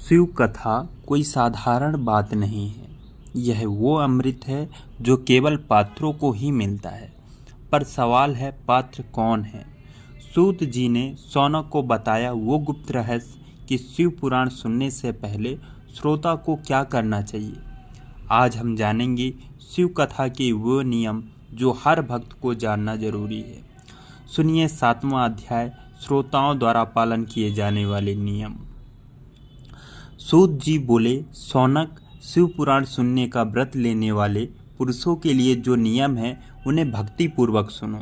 शिव कथा कोई साधारण बात नहीं है। यह वो अमृत है जो केवल पात्रों को ही मिलता है। पर सवाल है, पात्र कौन है? सूत जी ने शौनक को बताया वो गुप्त रहस्य कि शिव पुराण सुनने से पहले श्रोता को क्या करना चाहिए। आज हम जानेंगे शिव कथा के वो नियम जो हर भक्त को जानना जरूरी है। सुनिए 7वां अध्याय, श्रोताओं द्वारा पालन किए जाने वाले नियम। सूत जी बोले, शौनक, शिव पुराण सुनने का व्रत लेने वाले पुरुषों के लिए जो नियम है उन्हें भक्ति पूर्वक सुनो।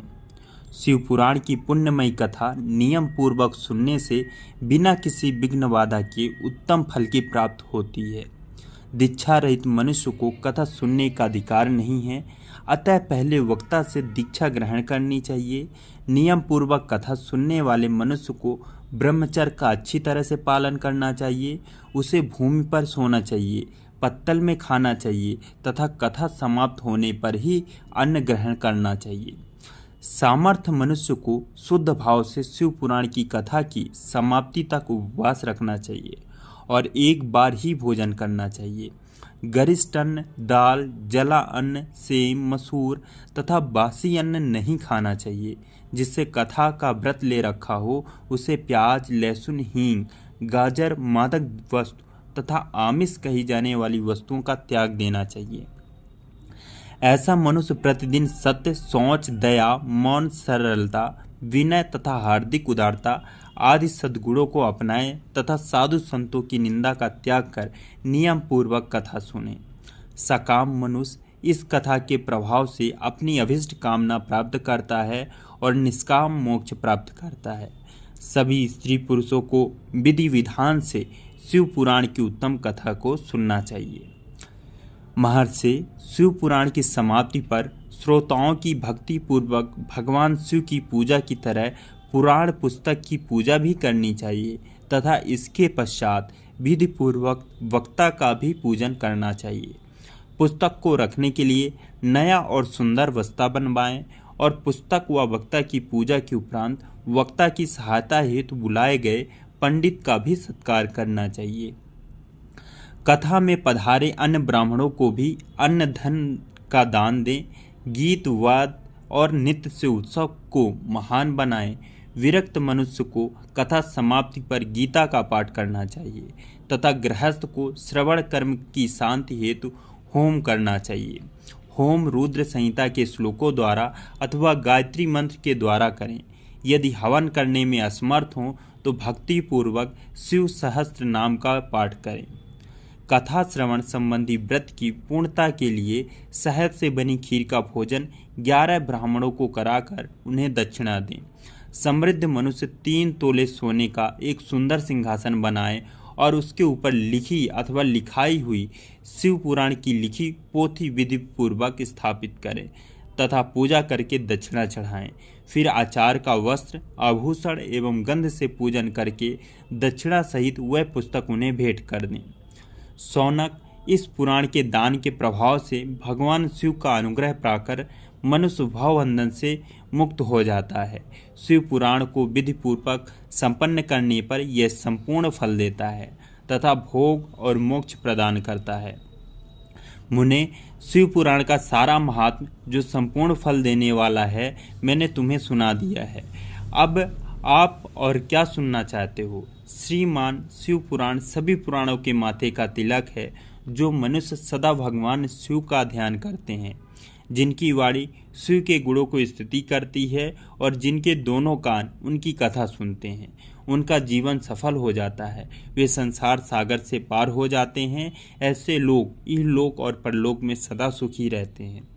शिव पुराण की पुण्यमयी कथा नियम पूर्वक सुनने से बिना किसी विघ्न बाधा के उत्तम फल की प्राप्त होती है। दीक्षा रहित मनुष्य को कथा सुनने का अधिकार नहीं है, अतः पहले वक्ता से दीक्षा ग्रहण करनी चाहिए। नियम पूर्वक कथा सुनने वाले मनुष्य को ब्रह्मचर्य का अच्छी तरह से पालन करना चाहिए। उसे भूमि पर सोना चाहिए, पत्तल में खाना चाहिए तथा कथा समाप्त होने पर ही अन्न ग्रहण करना चाहिए। सामर्थ्य मनुष्य को शुद्ध भाव से शिव पुराण की कथा की समाप्ति तक उपवास रखना चाहिए और एक बार ही भोजन करना चाहिए। गरिष्ठ अन्न, दाल, जला अन्न, सेम, मसूर तथा बासी अन्न नहीं खाना चाहिए। जिससे कथा का व्रत ले रखा हो उसे प्याज, लहसुन, हींग, गाजर, मादक वस्तु तथा आमिष कही जाने वाली वस्तुओं का त्याग देना चाहिए। ऐसा मनुष्य प्रतिदिन सत्य, शौच, दया, मौन, सरलता, विनय तथा हार्दिक उदारता आदि सद्गुणों को अपनाए तथा साधु संतों की निंदा का त्याग कर नियम पूर्वक कथा सुने। सकाम मनुष्य इस कथा के प्रभाव से अपनी अभिष्ट कामना प्राप्त करता है और निष्काम मोक्ष प्राप्त करता है। सभी स्त्री पुरुषों को विधि विधान से शिव पुराण की उत्तम कथा को सुनना चाहिए। महर्षि, शिव पुराण की समाप्ति पर श्रोताओं की भक्ति पूर्वक भगवान शिव की पूजा की तरह पुराण पुस्तक की पूजा भी करनी चाहिए तथा इसके पश्चात विधि पूर्वक वक्ता का भी पूजन करना चाहिए। पुस्तक को रखने के लिए नया और सुंदर बस्ता बनवाएं और पुस्तक व वक्ता की पूजा के उपरांत वक्ता की सहायता हेतु बुलाए गए पंडित का भी सत्कार करना चाहिए। कथा में पधारे अन्य ब्राह्मणों को भी अन्न धन का दान दें। गीत, वाद और नृत्य से उत्सव को महान बनाएं। विरक्त मनुष्य को कथा समाप्ति पर गीता का पाठ करना चाहिए तथा गृहस्थ को श्रवण कर्म की शांति हेतु होम करना चाहिए। होम रुद्र संहिता के श्लोकों द्वारा अथवा गायत्री मंत्र के द्वारा करें। यदि हवन करने में असमर्थ हों तो भक्ति पूर्वक शिव सहस्त्र नाम का पाठ करें। कथा श्रवण संबंधी व्रत की पूर्णता के लिए शहद से बनी खीर का भोजन 11 ब्राह्मणों को कराकर उन्हें दक्षिणा दें। समृद्ध मनुष्य 3 तोले सोने का एक सुंदर सिंहासन बनाए और उसके ऊपर लिखी अथवा लिखाई हुई शिव पुराण की लिखी पोथी विधि पूर्वक स्थापित करें तथा पूजा करके दक्षिणा चढ़ाएं। फिर आचार का वस्त्र, आभूषण एवं गंध से पूजन करके दक्षिणा सहित वह पुस्तक उन्हें भेंट कर दें। शौनक, इस पुराण के दान के प्रभाव से भगवान शिव का अनुग्रह पाकर मनुष्य भवबंधन से मुक्त हो जाता है। शिव पुराण को विधि पूर्वक संपन्न करने पर यह संपूर्ण फल देता है तथा भोग और मोक्ष प्रदान करता है। मुने, शिव पुराण का सारा महात्म जो संपूर्ण फल देने वाला है मैंने तुम्हें सुना दिया है। अब आप और क्या सुनना चाहते हो? श्रीमान, शिव पुराण सभी पुराणों के माथे का तिलक है। जो मनुष्य सदा भगवान शिव का ध्यान करते हैं, जिनकी वाणी शिव के गुणों को स्तुति करती है और जिनके दोनों कान उनकी कथा सुनते हैं, उनका जीवन सफल हो जाता है। वे संसार सागर से पार हो जाते हैं। ऐसे लोग इहलोक और परलोक में सदा सुखी रहते हैं।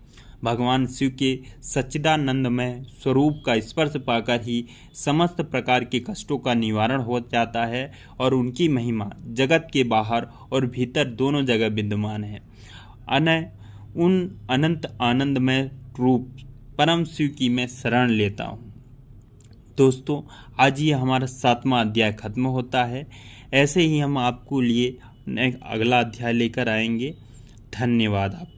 भगवान शिव के सच्चिदानंदमय स्वरूप का स्पर्श पाकर ही समस्त प्रकार के कष्टों का निवारण हो जाता है और उनकी महिमा जगत के बाहर और भीतर दोनों जगह विद्यमान है। उन अनंत आनंदमय रूप परम शिव की मैं शरण लेता हूँ। दोस्तों, आज ये हमारा 7वां अध्याय खत्म होता है। ऐसे ही हम आपको लिए अगला अध्याय लेकर आएंगे। धन्यवाद आपका।